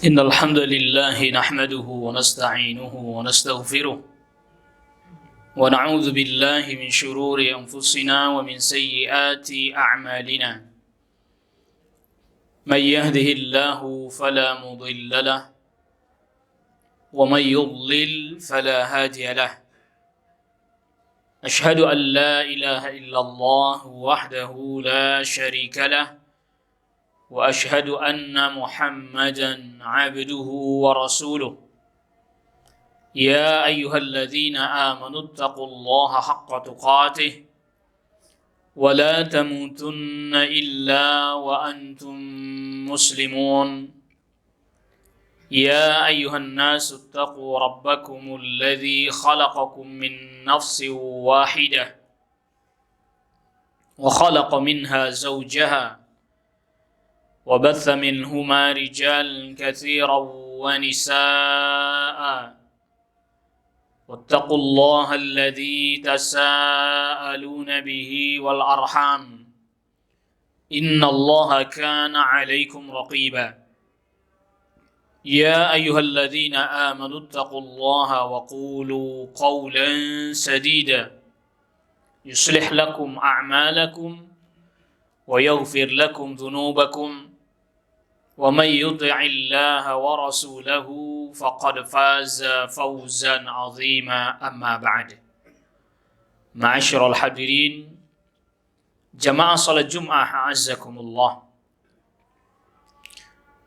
إن الحمد لله نحمده ونستعينه ونستغفره ونعوذ بالله من شرور أنفسنا ومن سيئات أعمالنا من يهده الله فلا مضل له ومن يضلل فلا هادي له أشهد أن لا إله إلا الله وحده لا شريك له وأشهد أن محمدا عبده ورسوله يا أيها الذين آمنوا اتقوا الله حق تقاته ولا تموتن إلا وأنتم مسلمون يا أيها الناس اتقوا ربكم الذي خلقكم من نفس واحدة وخلق منها زوجها وبث منهما رجالا كثيرا ونساء واتقوا الله الذي تساءلون به والأرحام إن الله كان عليكم رقيبا يا أيها الذين آمنوا اتقوا الله وقولوا قولا سديدا يصلح لكم أعمالكم ويغفر لكم ذنوبكم ومن يطع الله ورسوله فقد فاز فوزا عظيما أما بعد معاشر الحاضرين jamaah salat Jum'ah a'azzakumullah.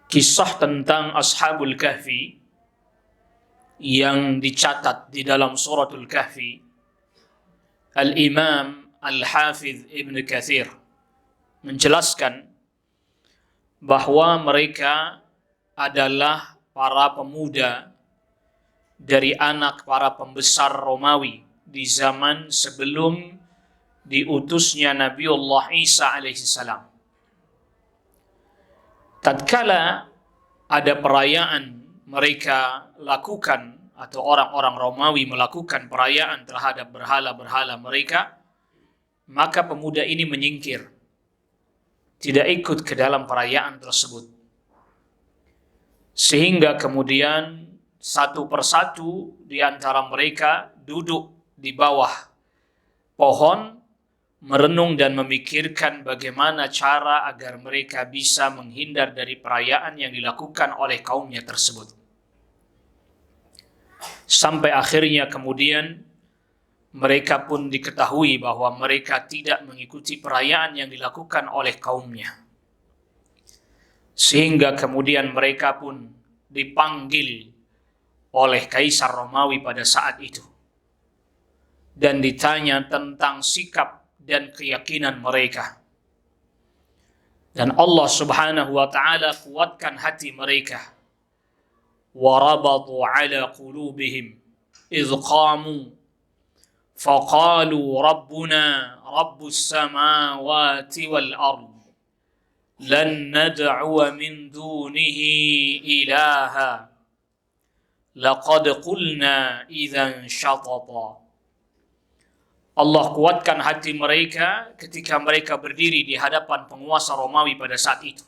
Kisah tentang Ashabul Kahfi yang dicatat di dalam suratul Kahfi, Al-Imam Al-Hafidh Ibn Katsir menjelaskan bahwa mereka adalah para pemuda dari anak para pembesar Romawi di zaman sebelum diutusnya Nabiullah Isa alaihissalam. Tatkala ada perayaan mereka lakukan atau orang-orang Romawi melakukan perayaan terhadap berhala-berhala mereka, maka pemuda ini menyingkir, tidak ikut ke dalam perayaan tersebut. Sehingga kemudian satu persatu di antara mereka duduk di bawah pohon, merenung dan memikirkan bagaimana cara agar mereka bisa menghindar dari perayaan yang dilakukan oleh kaumnya tersebut. Sampai akhirnya kemudian mereka pun diketahui bahwa mereka tidak mengikuti perayaan yang dilakukan oleh kaumnya. Sehingga kemudian mereka pun dipanggil oleh Kaisar Romawi pada saat itu. Dan ditanya tentang sikap dan keyakinan mereka. Dan Allah Subhanahu wa ta'ala kuatkan hati mereka. وَرَبَطُوا عَلَى قُلُوبِهِمْ إِذْ قَامُوا فقالوا ربنا رب السماوات والأرض لن ندعو من دونه إلها لقد قلنا إذا شططا. Allah kuatkan hati mereka ketika mereka berdiri di hadapan penguasa Romawi pada saat itu.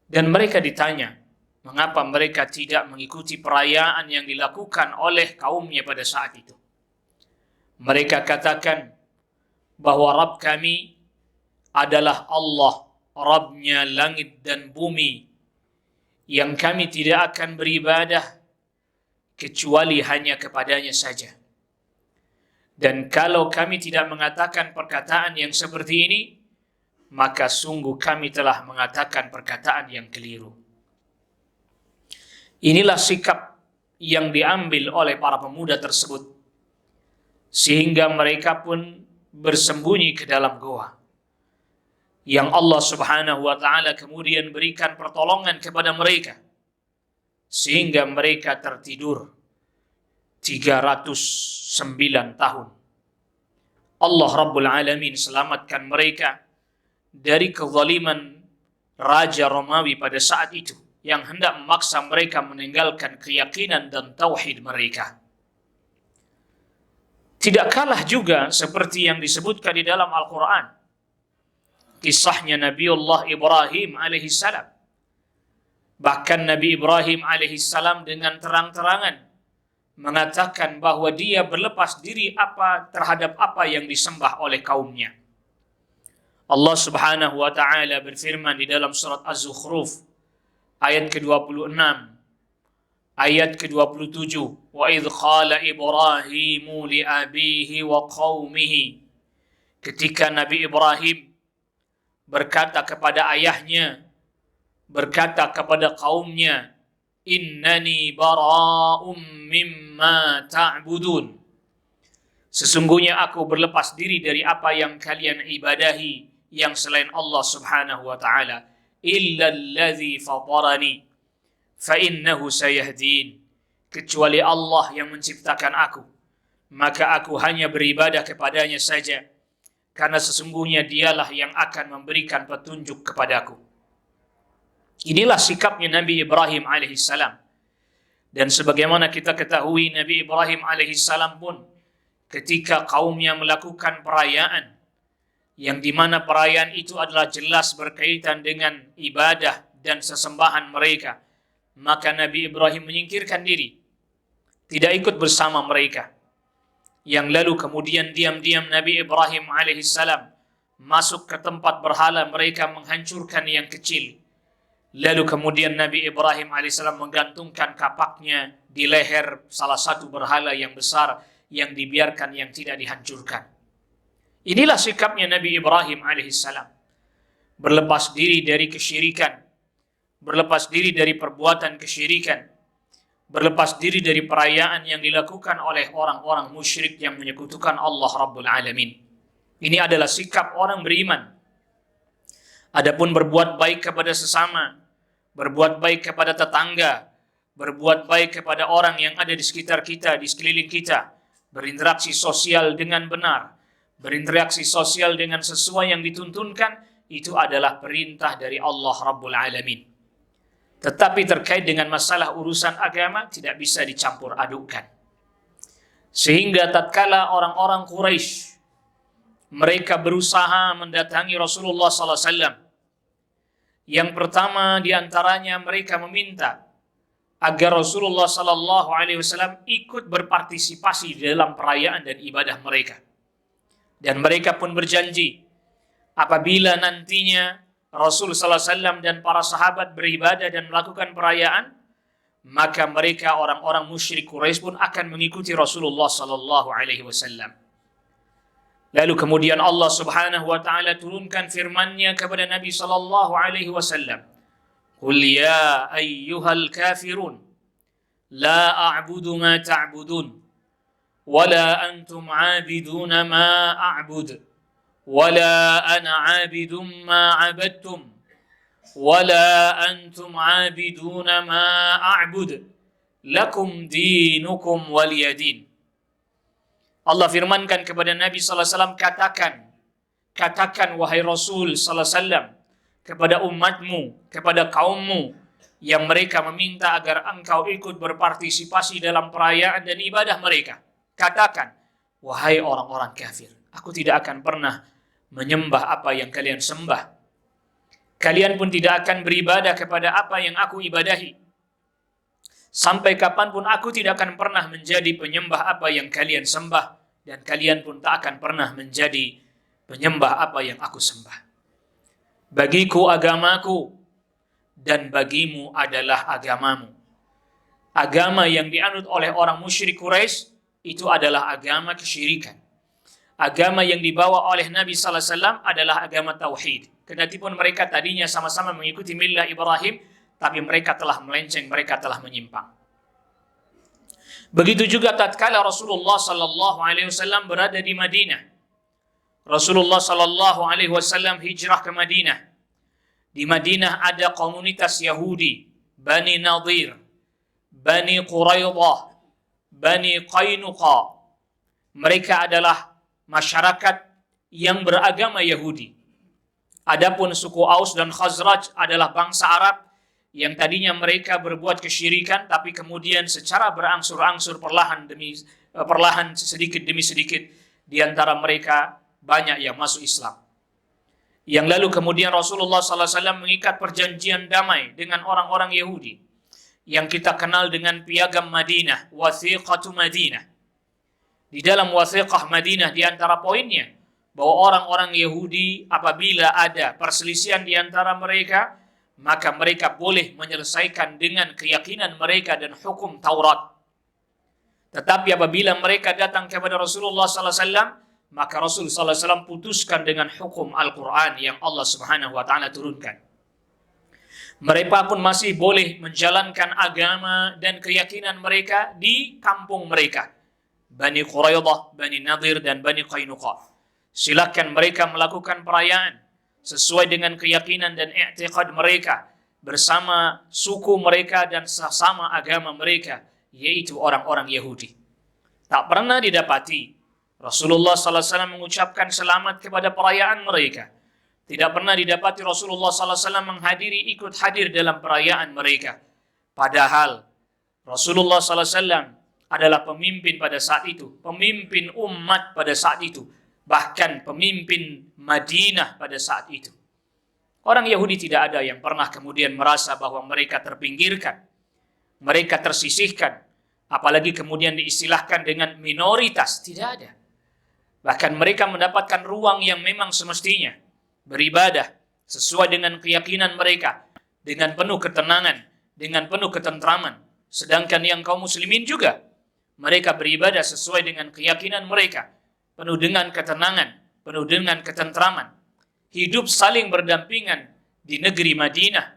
Dan mereka ditanya, mengapa mereka tidak mengikuti perayaan yang dilakukan oleh kaumnya pada saat itu. Mereka katakan bahwa Rabb kami adalah Allah, Rabbnya langit dan bumi, yang kami tidak akan beribadah kecuali hanya kepadanya saja. Dan kalau kami tidak mengatakan perkataan yang seperti ini, maka sungguh kami telah mengatakan perkataan yang keliru. Inilah sikap yang diambil oleh para pemuda tersebut. Sehingga mereka pun bersembunyi ke dalam goa. Yang Allah Subhanahu wa ta'ala kemudian berikan pertolongan kepada mereka. Sehingga mereka tertidur 309 tahun. Allah Rabbul Alamin selamatkan mereka dari kezaliman Raja Romawi pada saat itu, yang hendak memaksa mereka meninggalkan keyakinan dan tauhid mereka. Tidak kalah juga seperti yang disebutkan di dalam Al-Quran. Kisahnya Nabiullah Ibrahim alaihissalam. Bahkan Nabi Ibrahim alaihissalam dengan terang-terangan mengatakan bahwa dia berlepas diri terhadap apa yang disembah oleh kaumnya. Allah Subhanahu wa taala berfirman di dalam surat Az-Zukhruf ayat ke-26, ayat ke-27, wa idh qala Ibrahimu li abihi wa qaumihi, ketika Nabi Ibrahim berkata kepada ayahnya, berkata kepada kaumnya, innani bara'um mimma ta'budun, sesungguhnya aku berlepas diri dari apa yang kalian ibadahi yang selain Allah Subhanahu wa taala, illa allazi fatarani fa innahu sayahdin, kecuali Allah yang menciptakan aku, maka aku hanya beribadah kepadanya saja, karena sesungguhnya dialah yang akan memberikan petunjuk kepadaku. Inilah sikapnya Nabi Ibrahim alaihissalam. Dan sebagaimana kita ketahui, Nabi Ibrahim alaihissalam pun ketika kaumnya melakukan perayaan, yang dimana perayaan itu adalah jelas berkaitan dengan ibadah dan sesembahan mereka, maka Nabi Ibrahim menyingkirkan diri, tidak ikut bersama mereka. Yang lalu kemudian diam-diam Nabi Ibrahim alaihissalam masuk ke tempat berhala mereka, menghancurkan yang kecil. Lalu kemudian Nabi Ibrahim alaihissalam menggantungkan kapaknya di leher salah satu berhala yang besar yang dibiarkan, yang tidak dihancurkan. Inilah sikapnya Nabi Ibrahim alaihissalam. Berlepas diri dari kesyirikan, berlepas diri dari perbuatan kesyirikan, berlepas diri dari perayaan yang dilakukan oleh orang-orang musyrik yang menyekutukan Allah Rabbul Alamin. Ini adalah sikap orang beriman. Adapun berbuat baik kepada sesama, berbuat baik kepada tetangga, berbuat baik kepada orang yang ada di sekitar kita, di sekeliling kita, berinteraksi sosial dengan benar, berinteraksi sosial dengan sesuai yang dituntunkan, itu adalah perintah dari Allah Rabbul Alamin. Tetapi terkait dengan masalah urusan agama tidak bisa dicampur adukkan. Sehingga tatkala orang-orang Quraisy mereka berusaha mendatangi Rasulullah SAW, yang pertama diantaranya mereka meminta agar Rasulullah SAW ikut berpartisipasi di dalam perayaan dan ibadah mereka. Dan mereka pun berjanji, apabila nantinya Rasul SAW dan para sahabat beribadah dan melakukan perayaan, maka mereka orang-orang musyrik Quraisy pun akan mengikuti Rasulullah SAW. Lalu kemudian Allah Subhanahu wa taala turunkan firman-Nya kepada Nabi sallallahu alaihi wasallam. Qul ya ayyuhal kafirun la a'budu ma ta'budun wa la antum 'abiduna ma a'bud wa la ana 'abidun ma 'abadtum wa la antum 'abiduna ma a'bud lakum dinukum waliyadin. Allah firmankan kepada Nabi SAW, katakan wahai Rasul SAW kepada umatmu, kepada kaummu yang mereka meminta agar engkau ikut berpartisipasi dalam perayaan dan ibadah mereka. Katakan, wahai orang-orang kafir, aku tidak akan pernah menyembah apa yang kalian sembah. Kalian pun tidak akan beribadah kepada apa yang aku ibadahi. Sampai kapanpun aku tidak akan pernah menjadi penyembah apa yang kalian sembah, dan kalian pun tak akan pernah menjadi penyembah apa yang aku sembah. Bagiku agamaku, dan bagimu adalah agamamu. Agama yang dianut oleh orang musyrik Quraisy itu adalah agama kesyirikan. Agama yang dibawa oleh Nabi sallallahu alaihi wasallam adalah agama tauhid. Kendatipun mereka tadinya sama-sama mengikuti millah Ibrahim, tapi mereka telah melenceng, mereka telah menyimpang. Begitu juga tatkala Rasulullah sallallahu alaihi wasallam berada di Madinah. Rasulullah sallallahu alaihi wasallam hijrah ke Madinah. Di Madinah ada komunitas Yahudi, Bani Nadir, Bani Quraidah, Bani Qainuqa. Mereka adalah masyarakat yang beragama Yahudi. Adapun suku Aus dan Khazraj adalah bangsa Arab yang tadinya mereka berbuat kesyirikan, tapi kemudian secara berangsur-angsur perlahan sedikit demi sedikit di antara mereka banyak yang masuk Islam. Yang lalu kemudian Rasulullah SAW mengikat perjanjian damai dengan orang-orang Yahudi yang kita kenal dengan piagam Madinah, Wathiqatu Madinah. Di dalam Wathiqah Madinah di antara poinnya bahwa orang-orang Yahudi apabila ada perselisihan di antara mereka, maka mereka boleh menyelesaikan dengan keyakinan mereka dan hukum Taurat. Tetapi apabila mereka datang kepada Rasulullah SAW, maka Rasul SAW putuskan dengan hukum Al-Quran yang Allah Subhanahu wa Ta'ala turunkan. Mereka pun masih boleh menjalankan agama dan keyakinan mereka di kampung mereka, Bani Quraidah, Bani Nadir, dan Bani Qainuqa. Silakan mereka melakukan perayaan sesuai dengan keyakinan dan i'tiqad mereka bersama suku mereka dan sesama agama mereka, yaitu orang-orang Yahudi. Tak pernah didapati Rasulullah SAW mengucapkan selamat kepada perayaan mereka. Tidak pernah didapati Rasulullah SAW menghadiri, ikut hadir dalam perayaan mereka. Padahal Rasulullah SAW adalah pemimpin pada saat itu, pemimpin umat pada saat itu, bahkan pemimpin Madinah pada saat itu. Orang Yahudi tidak ada yang pernah kemudian merasa bahwa mereka terpinggirkan, mereka tersisihkan, apalagi kemudian diistilahkan dengan minoritas, tidak ada. Bahkan mereka mendapatkan ruang yang memang semestinya beribadah sesuai dengan keyakinan mereka, dengan penuh ketenangan, dengan penuh ketentraman. Sedangkan yang kaum muslimin juga, mereka beribadah sesuai dengan keyakinan mereka, penuh dengan ketenangan, penuh dengan ketentraman. Hidup saling berdampingan di negeri Madinah.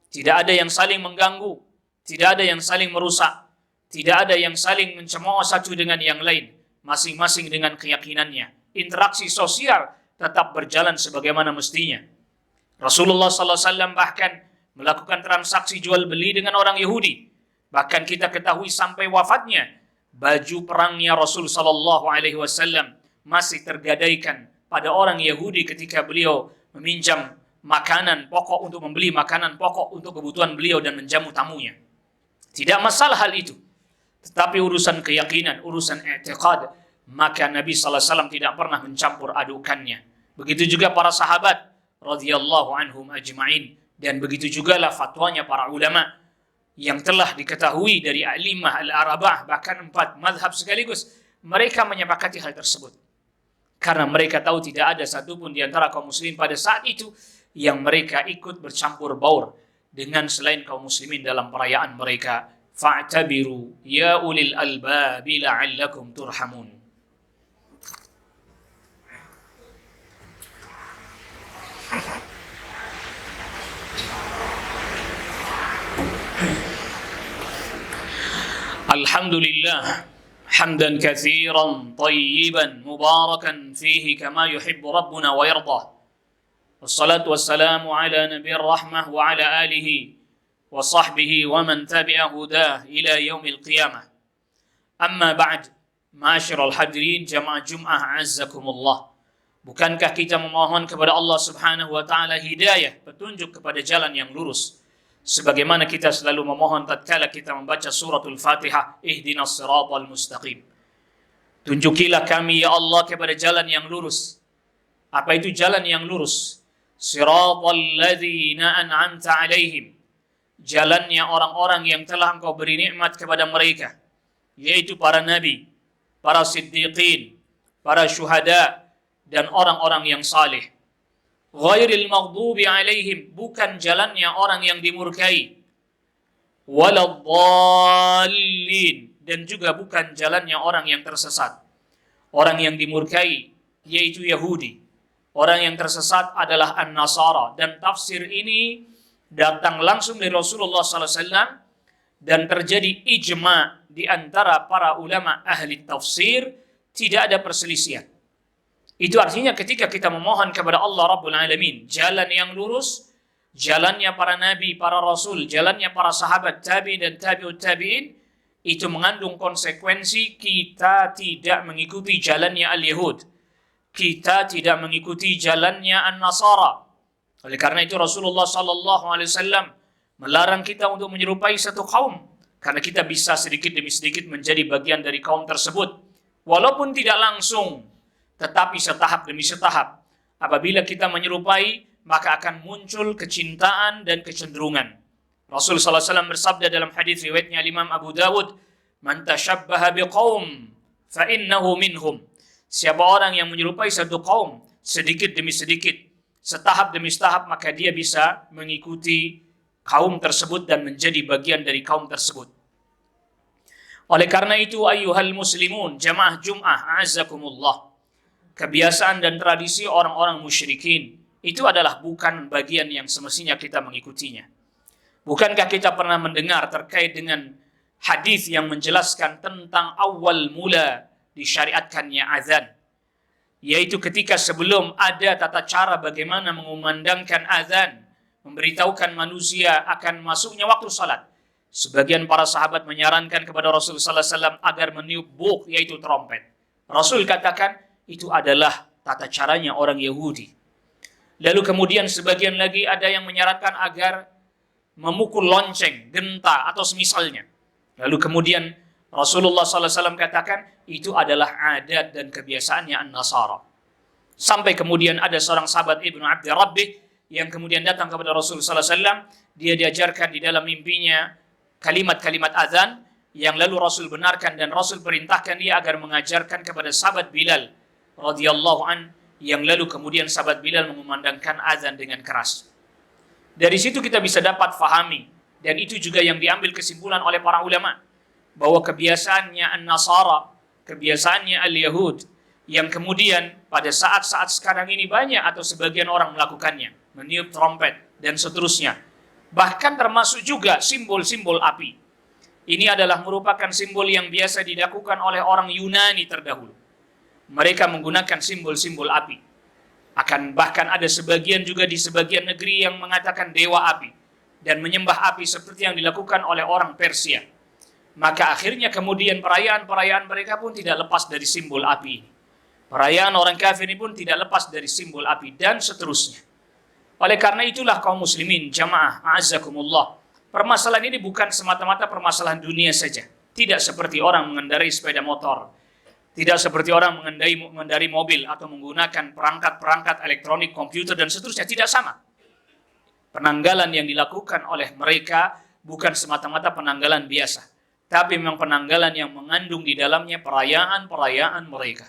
Tidak ada yang saling mengganggu, tidak ada yang saling merusak, tidak ada yang saling mencemooh satu dengan yang lain, masing-masing dengan keyakinannya. Interaksi sosial tetap berjalan sebagaimana mestinya. Rasulullah SAW bahkan melakukan transaksi jual beli dengan orang Yahudi. Bahkan kita ketahui sampai wafatnya, baju perangnya Rasul SAW masih tergadaikan pada orang Yahudi ketika beliau meminjam makanan pokok untuk membeli makanan pokok untuk kebutuhan beliau dan menjamu tamunya. Tidak masalah hal itu. Tetapi urusan keyakinan, urusan i'tiqad, maka Nabi SAW tidak pernah mencampur adukannya. Begitu juga para sahabat radhiyallahu anhum ajma'in, dan begitu juga lah fatwanya para ulama yang telah diketahui dari a'limah al-arba'ah, bahkan 4 mazhab sekaligus. Mereka menyepakati hal tersebut karena mereka tahu tidak ada satupun di antara kaum muslimin pada saat itu yang mereka ikut bercampur baur dengan selain kaum muslimin dalam perayaan mereka. Fa'tabiru ya ulil albabi la'allakum turhamun. Alhamdulillah hamdan katsiran tayyiban mubarakan fihi kama yuhibbu rabbuna wa yardah. Wassalatu wassalamu ala nabiyir rahmah wa ala alihi wa sahbihi wa man tabi'a hudah ila yaumil qiyamah. Amma ba'd, ma'asyiral hadirin jamaah Jum'ah azzakumullah. Bukankah kita memohon kepada Allah Subhanahu wa taala hidayah, petunjuk kepada jalan yang lurus? Sebagaimana kita selalu memohon tatkala kita membaca suratul Fatihah, ihdinas siratal mustaqim. Tunjukilah kami ya Allah kepada jalan yang lurus. Apa itu jalan yang lurus? Siratal ladzina an'amta alaihim. Jalannya orang-orang yang telah Engkau beri nikmat kepada mereka, yaitu para nabi, para siddiqin, para syuhada, dan orang-orang yang saleh. Ghairil maghdubi alaihim, bukan jalannya orang yang dimurkai. Waladdallin, dan juga bukan jalannya orang yang tersesat. Orang yang dimurkai yaitu Yahudi. Orang yang tersesat adalah An-Nasara. Dan tafsir ini datang langsung dari Rasulullah SAW dan terjadi ijma di antara para ulama ahli tafsir, tidak ada perselisihan. Itu artinya ketika kita memohon kepada Allah Rabbul Alamin, jalan yang lurus, jalannya para nabi, para rasul, jalannya para sahabat, tabi'in dan tabi'ut tabi'in, itu mengandung konsekuensi kita tidak mengikuti jalannya al-Yahud. Kita tidak mengikuti jalannya An-Nasara. Oleh karena itu Rasulullah SAW melarang kita untuk menyerupai satu kaum, karena kita bisa sedikit demi sedikit menjadi bagian dari kaum tersebut. Walaupun tidak langsung, tetapi setahap demi setahap Apabila kita menyerupai, maka akan muncul kecintaan dan kecenderungan. Rasul sallallahu alaihi wasallam bersabda dalam hadis riwayatnya Imam Abu Dawud, "Man tashabbaha biqaum fa innahu minhum." Siapa orang yang menyerupai satu kaum sedikit demi sedikit, setahap demi setahap, maka dia bisa mengikuti kaum tersebut dan menjadi bagian dari kaum tersebut. Oleh karena itu, ayyuhal muslimun, jamaah Jum'ah, a'azzakumullah, kebiasaan dan tradisi orang-orang musyrikin itu adalah bukan bagian yang semestinya kita mengikutinya. Bukankah kita pernah mendengar terkait dengan hadis yang menjelaskan tentang awal mula disyariatkannya azan, yaitu ketika sebelum ada tata cara bagaimana mengumandangkan azan, memberitahukan manusia akan masuknya waktu salat. Sebagian para sahabat menyarankan kepada Rasul sallallahu alaihi wasallam agar meniup buk, yaitu trompet. Rasul katakan itu adalah tata caranya orang Yahudi. Lalu kemudian sebagian lagi ada yang menyarankan agar memukul lonceng, genta atau semisalnya. Lalu kemudian Rasulullah sallallahu alaihi wasallam katakan itu adalah adat dan kebiasaannya an-Nasara. Sampai kemudian ada seorang sahabat Ibnu Abdi Rabbih yang kemudian datang kepada Rasulullah sallallahu alaihi wasallam. Dia diajarkan di dalam mimpinya kalimat-kalimat azan yang lalu Rasul benarkan, dan Rasul perintahkan dia agar mengajarkan kepada sahabat Bilal radhiyallahu an, yang lalu kemudian sahabat Bilal mengumandangkan azan dengan keras. Dari situ kita bisa dapat fahami, dan itu juga yang diambil kesimpulan oleh para ulama, bahwa kebiasaannya an-Nasara, kebiasaannya al-Yahud, yang kemudian pada saat-saat sekarang ini banyak atau sebagian orang melakukannya, meniup trompet dan seterusnya. Bahkan termasuk juga simbol-simbol api. Ini adalah merupakan simbol yang biasa dilakukan oleh orang Yunani terdahulu. Mereka menggunakan simbol-simbol api. Bahkan ada sebagian juga di sebagian negeri yang mengatakan dewa api dan menyembah api seperti yang dilakukan oleh orang Persia. Maka akhirnya kemudian perayaan-perayaan mereka pun tidak lepas dari simbol api. Perayaan orang kafir ini pun tidak lepas dari simbol api dan seterusnya. Oleh karena itulah kaum muslimin, jamaah, a'azzakumullah, permasalahan ini bukan semata-mata permasalahan dunia saja. Tidak seperti orang mengendarai sepeda motor, tidak seperti orang mengendarai mobil atau menggunakan perangkat-perangkat elektronik, komputer dan seterusnya. Tidak sama. Penanggalan yang dilakukan oleh mereka bukan semata-mata penanggalan biasa, tapi memang penanggalan yang mengandung di dalamnya perayaan-perayaan mereka.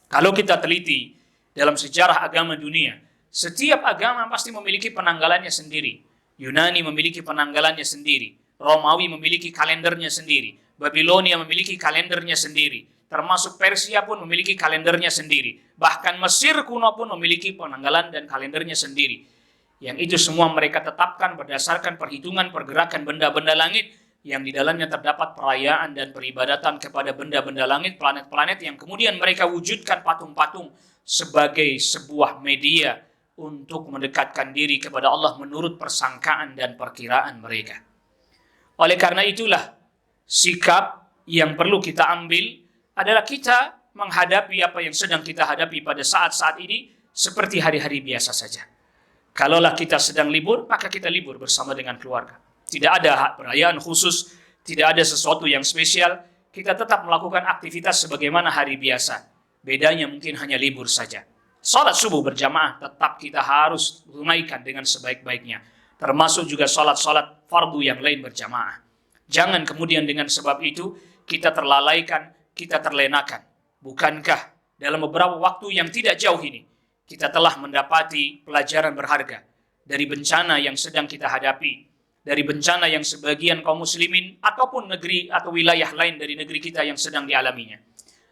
Kalau kita teliti dalam sejarah agama dunia, setiap agama pasti memiliki penanggalannya sendiri. Yunani memiliki penanggalannya sendiri. Romawi memiliki kalendernya sendiri. Babilonia memiliki kalendernya sendiri. Termasuk Persia pun memiliki kalendernya sendiri. Bahkan Mesir kuno pun memiliki penanggalan dan kalendernya sendiri. Yang itu semua mereka tetapkan berdasarkan perhitungan pergerakan benda-benda langit, yang di dalamnya terdapat perayaan dan peribadatan kepada benda-benda langit, planet-planet, yang kemudian mereka wujudkan patung-patung sebagai sebuah media untuk mendekatkan diri kepada Allah menurut persangkaan dan perkiraan mereka. Oleh karena itulah, sikap yang perlu kita ambil adalah kita menghadapi apa yang sedang kita hadapi pada saat-saat ini seperti hari-hari biasa saja. Kalaulah kita sedang libur, maka kita libur bersama dengan keluarga. Tidak ada perayaan khusus, tidak ada sesuatu yang spesial. Kita tetap melakukan aktivitas sebagaimana hari biasa. Bedanya mungkin hanya libur saja. Salat subuh berjamaah tetap kita harus tunaikan dengan sebaik-baiknya. Termasuk juga salat-salat fardu yang lain berjamaah. Jangan kemudian dengan sebab itu kita terlalaikan, kita terlenakan. Bukankah dalam beberapa waktu yang tidak jauh ini kita telah mendapati pelajaran berharga dari bencana yang sedang kita hadapi, dari bencana yang sebagian kaum muslimin ataupun negeri atau wilayah lain dari negeri kita yang sedang dialaminya.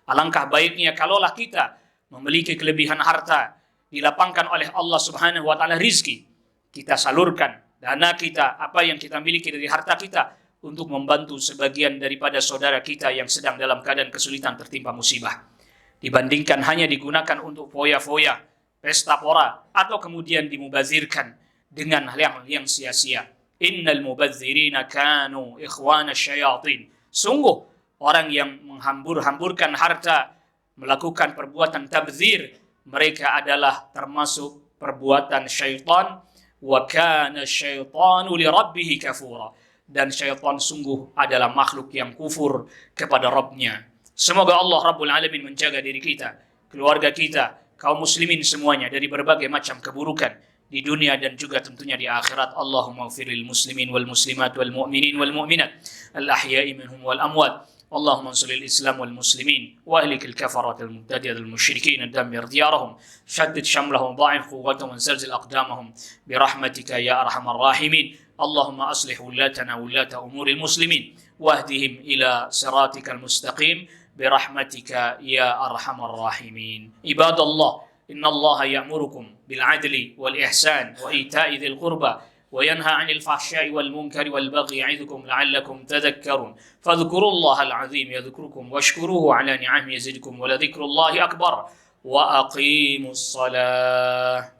Alangkah baiknya kalaulah kita memiliki kelebihan harta, dilapangkan oleh Allah Subhanahu wa taala rizki, kita salurkan dana kita, apa yang kita miliki dari harta kita, untuk membantu sebagian daripada saudara kita yang sedang dalam keadaan kesulitan tertimpa musibah, dibandingkan hanya digunakan untuk foya-foya, pesta pora, atau kemudian dimubazirkan dengan hal yang sia-sia. Innal mubazirina kanu ikhwana syayatin. Sungguh orang yang menghambur-hamburkan harta, melakukan perbuatan tabzir, mereka adalah termasuk perbuatan syaitan. Wa kana syaitanu li rabbih kafura. Dan syaitan sungguh adalah makhluk yang kufur kepada Rabbnya. Semoga Allah Rabbul Alamin menjaga diri kita, keluarga kita, kaum muslimin semuanya dari berbagai macam keburukan di dunia dan juga tentunya di akhirat. Allahumma ighfirlil muslimin wal muslimat wal mu'minin wal mu'minat al ahya'i minhum wal amwat. اللهم انصر الإسلام والمسلمين وأهلك الكفرة المبتدئة المشركين دمر ديارهم شدد شملهم ضاعف قوتهم وزلزل أقدامهم برحمتك يا أرحم الراحمين. اللهم أصلح ولاتنا ولاة أمور المسلمين واهدهم إلى صراطك المستقيم برحمتك يا أرحم الراحمين. عباد الله، إن الله يأمركم بالعدل والإحسان وإيتاء ذي القربى وينهى عن الفحشاء والمنكر والبغي يعظكم لعلكم تذكرون. فاذكروا الله العظيم يذكركم واشكروه على نعمه يزدكم ولذكر الله أكبر وأقيموا الصلاة.